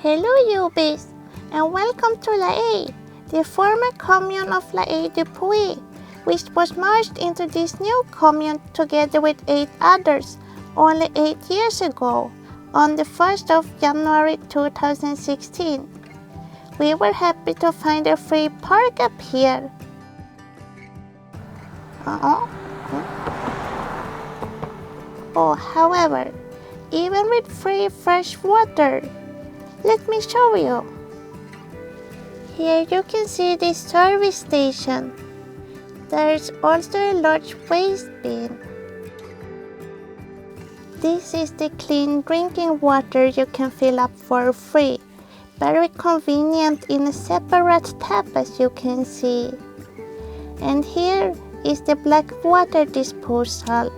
Hello Ubis, and welcome to La Haye, the former commune of La Haye du Puy, which was merged into this new commune together with 8 others only 8 years ago, on the 1st of January 2016. We were happy to find a free park up here. However, even with free fresh water, let me show you. Here you can see the service station. There's also a large waste bin. This is the clean drinking water you can fill up for free. Very convenient in a separate tap, as you can see. And here is the black water disposal.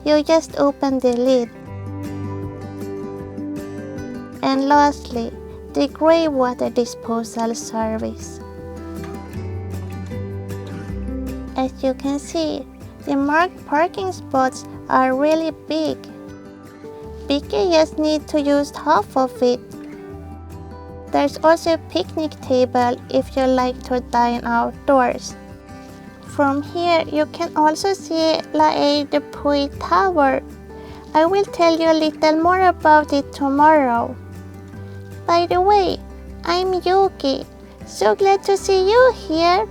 You just open the lid. And lastly, the grey water disposal service. As you can see, the marked parking spots are really big. You just need to use half of it. There's also a picnic table if you like to dine outdoors. From here you can also see La Haye du Puy Tower. I will tell you a little more about it tomorrow. By the way, I'm Yuki. So glad to see you here.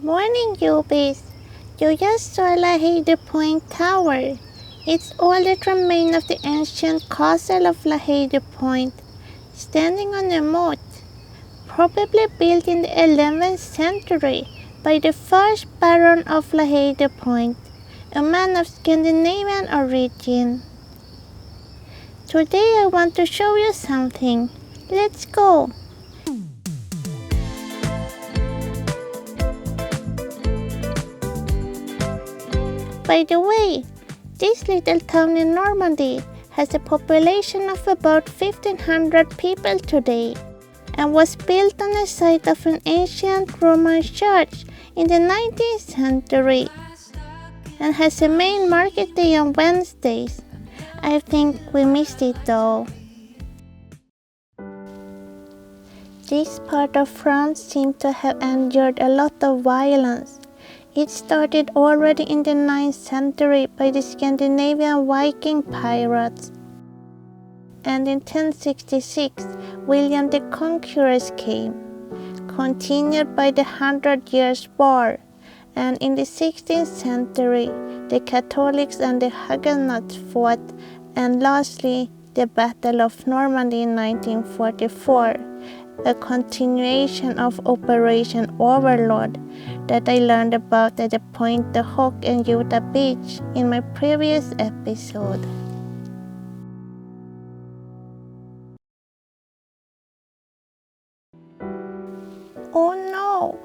Morning, Ubis. You just saw La Haye du Puy Tower. It's all that remains of the ancient castle of La Haye du Puy, standing on a moat, probably built in the 11th century by the first Baron of La Haye du Puy, a man of Scandinavian origin. Today I want to show you something. Let's go. By the way, this little town in Normandy has a population of about 1,500 people today and was built on the site of an ancient Roman church in the 19th century and has a main market day on Wednesdays. I think we missed it though. This part of France seems to have endured a lot of violence. It started already in the 9th century by the Scandinavian Viking pirates. And in 1066, William the Conqueror came, continued by the 100 Years' War. And in the 16th century, the Catholics and the Huguenots fought, and lastly, the Battle of Normandy in 1944. A continuation of Operation Overlord that I learned about at the Pointe du Hoc and Utah Beach in my previous episode. Oh no!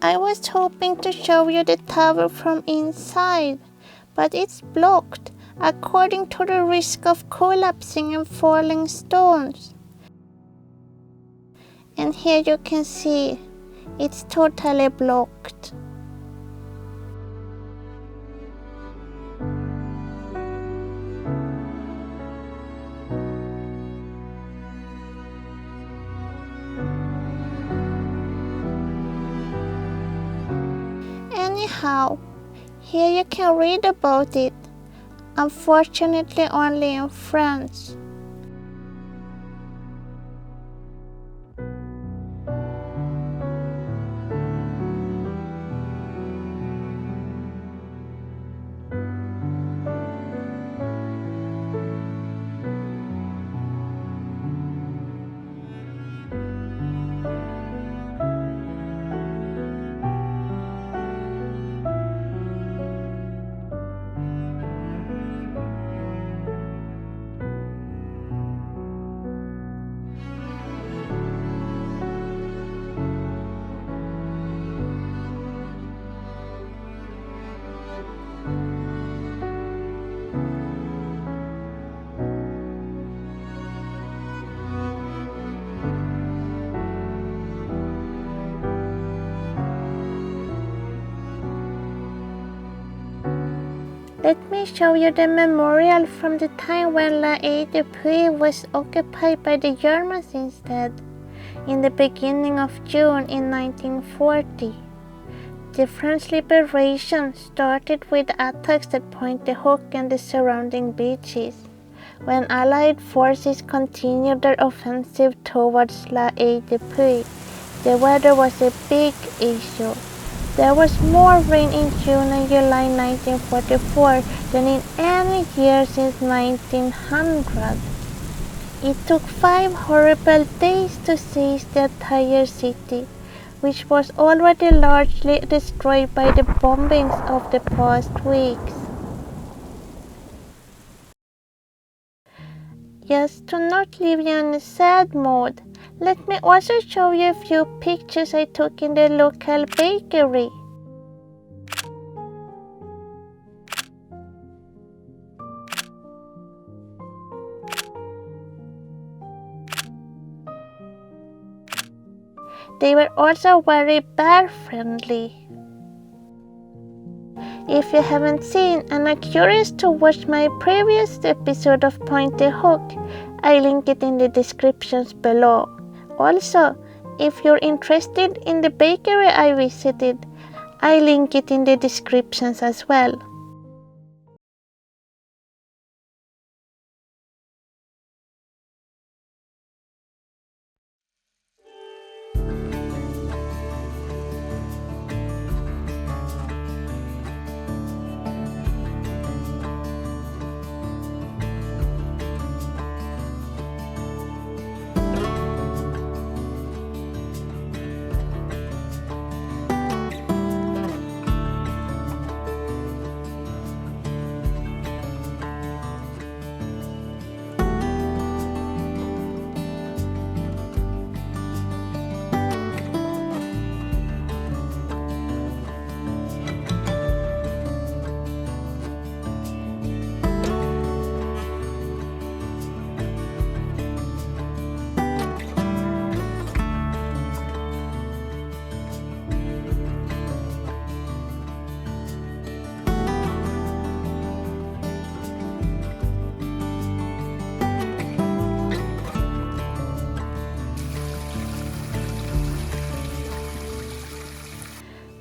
I was hoping to show you the tower from inside, but it's blocked according to the risk of collapsing and falling stones. And here you can see, it's totally blocked. Anyhow, Here you can read about it, unfortunately only in French. Let me show you the memorial from the time when La Haye was occupied by the Germans instead, in the beginning of June in 1940. The French liberation started with attacks at Pointe du Hoc and the surrounding beaches, when Allied forces continued their offensive towards La Haye. The weather was a big issue. There was more rain in June and July 1944 than in any year since 1900. It took 5 horrible days to seize the entire city, which was already largely destroyed by the bombings of the past weeks. Just to not leave you in a sad mood, let me also show you a few pictures I took in the local bakery. They were also very bear-friendly. If you haven't seen and are curious to watch my previous episode of Pointe du Hoc, I link it in the descriptions below. Also, if you're interested in the bakery I visited, I link it in the descriptions as well.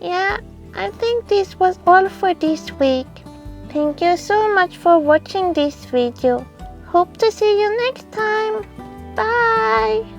Yeah, I think this was all for this week. Thank you so much for watching this video. Hope to see you next time. Bye!